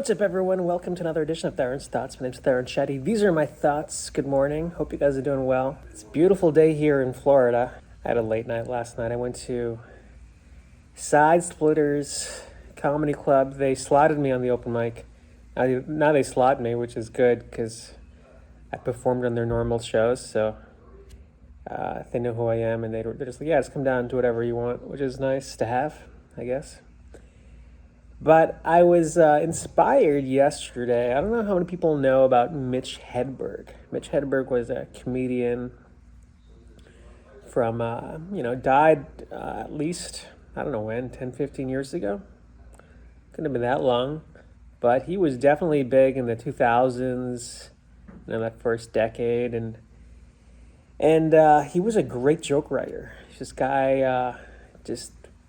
What's up, everyone? Welcome to another edition of Tarun's Thoughts. My name's Tarun Shetty. These are my thoughts. Good morning. Hope you guys are doing well. It's a beautiful day here in Florida. I had a late night last night. I went to Side Splitters Comedy Club. They slotted me on the open mic. Now they slot me, which is good because I performed on their normal shows. So they know who I am, and they're just like, yeah, just come down and do whatever you want, which is nice to have, I guess. But I was inspired yesterday. I don't know how many people know about Mitch Hedberg. Mitch Hedberg was a comedian from, died at least, I don't know when, 10, 15 years ago. Couldn't have been that long. But he was definitely big in the 2000s, that first decade. And he was a great joke writer. This guy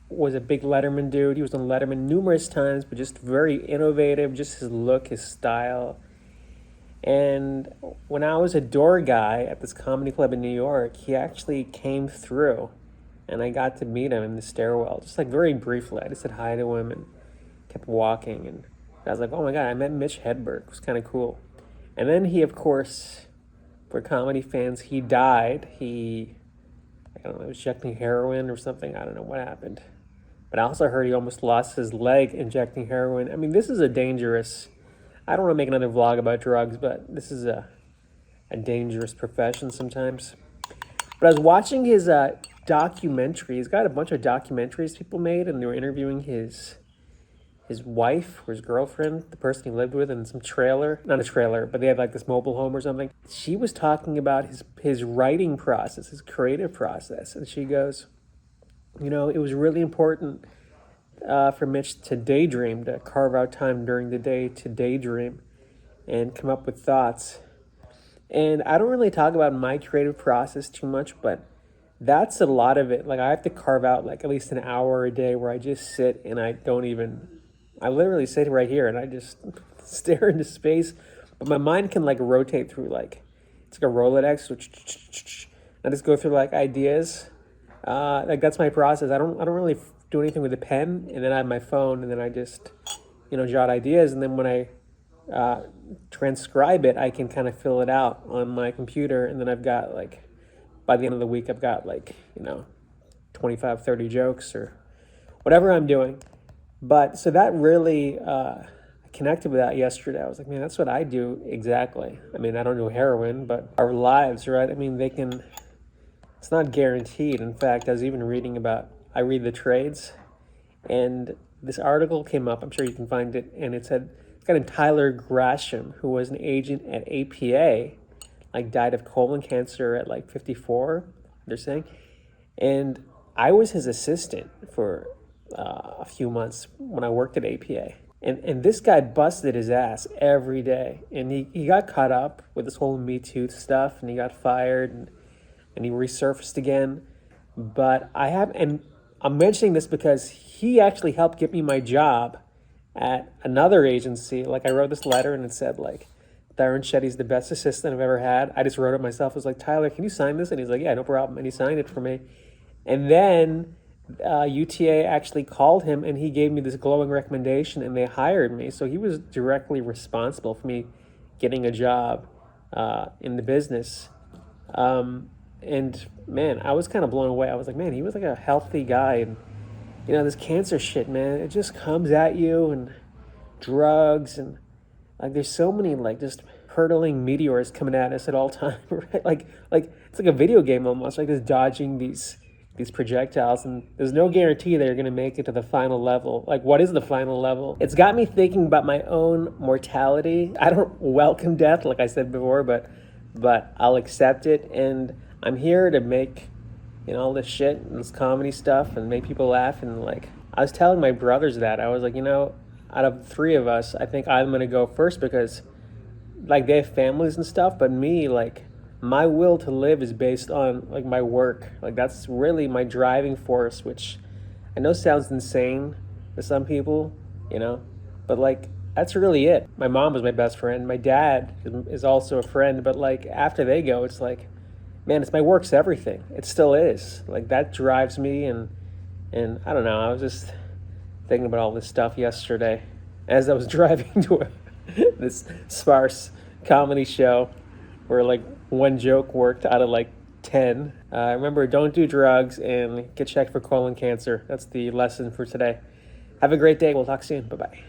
was a big Letterman dude. He was on Letterman numerous times, but just very innovative, just his look, his style. And when I was a door guy at this comedy club in New York, he actually came through, and I got to meet him in the stairwell, just like very briefly. I just said hi to him and kept walking, and I was like, oh my God, I met Mitch Hedberg. It was kind of cool. And then he, of course, for comedy fans, he died. I don't know, injecting heroin or something. I don't know what happened. But I also heard he almost lost his leg injecting heroin. I mean, this is I don't want to make another vlog about drugs, but this is a dangerous profession sometimes. But I was watching his documentary. He's got a bunch of documentaries people made, and they were interviewing his wife or his girlfriend, the person he lived with, in some trailer. Not a trailer, but they had like this mobile home or something. She was talking about his writing process, his creative process. And she goes, it was really important for Mitch to daydream, to carve out time during the day to daydream and come up with thoughts. And I don't really talk about my creative process too much, but that's a lot of it. Like, I have to carve out like at least an hour a day where I just sit and I literally sit right here and I just stare into space. But my mind can like rotate through, like, it's like a Rolodex, which I just go through like ideas. That's my process. I don't really do anything with a pen, and then I have my phone, and then I just, jot ideas, and then when I transcribe it, I can kind of fill it out on my computer, and then I've got like, by the end of the week, I've got like, 25, 30 jokes or whatever I'm doing. But so that really connected with that yesterday. I was like, man, that's what I do exactly. I mean, I don't do heroin, but our lives, right? I mean, it's not guaranteed. In fact, I was even I read the trades, and this article came up, I'm sure you can find it, and it said, it's got a Tyler Grasham, who was an agent at APA, like died of colon cancer at like 54, they're saying. And I was his assistant for a few months when I worked at APA. And this guy busted his ass every day. And he got caught up with this whole Me Too stuff, and he got fired, and he resurfaced again. But I'm mentioning this because he actually helped get me my job at another agency. Like, I wrote this letter and it said like, Tarun Shetty's the best assistant I've ever had. I just wrote it myself. I was like, Tyler, can you sign this? And he's like, yeah, no problem. And he signed it for me. And then UTA actually called him, and he gave me this glowing recommendation, and they hired me. So he was directly responsible for me getting a job in the business. And man, I was kind of blown away. I was like, man, he was like a healthy guy. And, this cancer shit, man, it just comes at you, and drugs, and like there's so many like just hurtling meteors coming at us at all time, right? Like it's like a video game almost, like just dodging these projectiles, and there's no guarantee that you're going to make it to the final level. Like, what is the final level? It's got me thinking about my own mortality. I don't welcome death, like I said before, but I'll accept it, and I'm here to make, all this shit and this comedy stuff and make people laugh. And like, I was telling my brothers that. I was like, out of the three of us, I think I'm going to go first because like they have families and stuff, but me, like, my will to live is based on like my work. Like, that's really my driving force, which I know sounds insane to some people, but like, that's really it. My mom was my best friend. My dad is also a friend, but like after they go, it's like, man, it's my work's everything. It still is. Like, that drives me, and I don't know. I was just thinking about all this stuff yesterday. as I was driving to this sparse comedy show where like one joke worked out of like 10. Remember, don't do drugs and get checked for colon cancer. That's the lesson for today. Have a great day. We'll talk soon. Bye bye.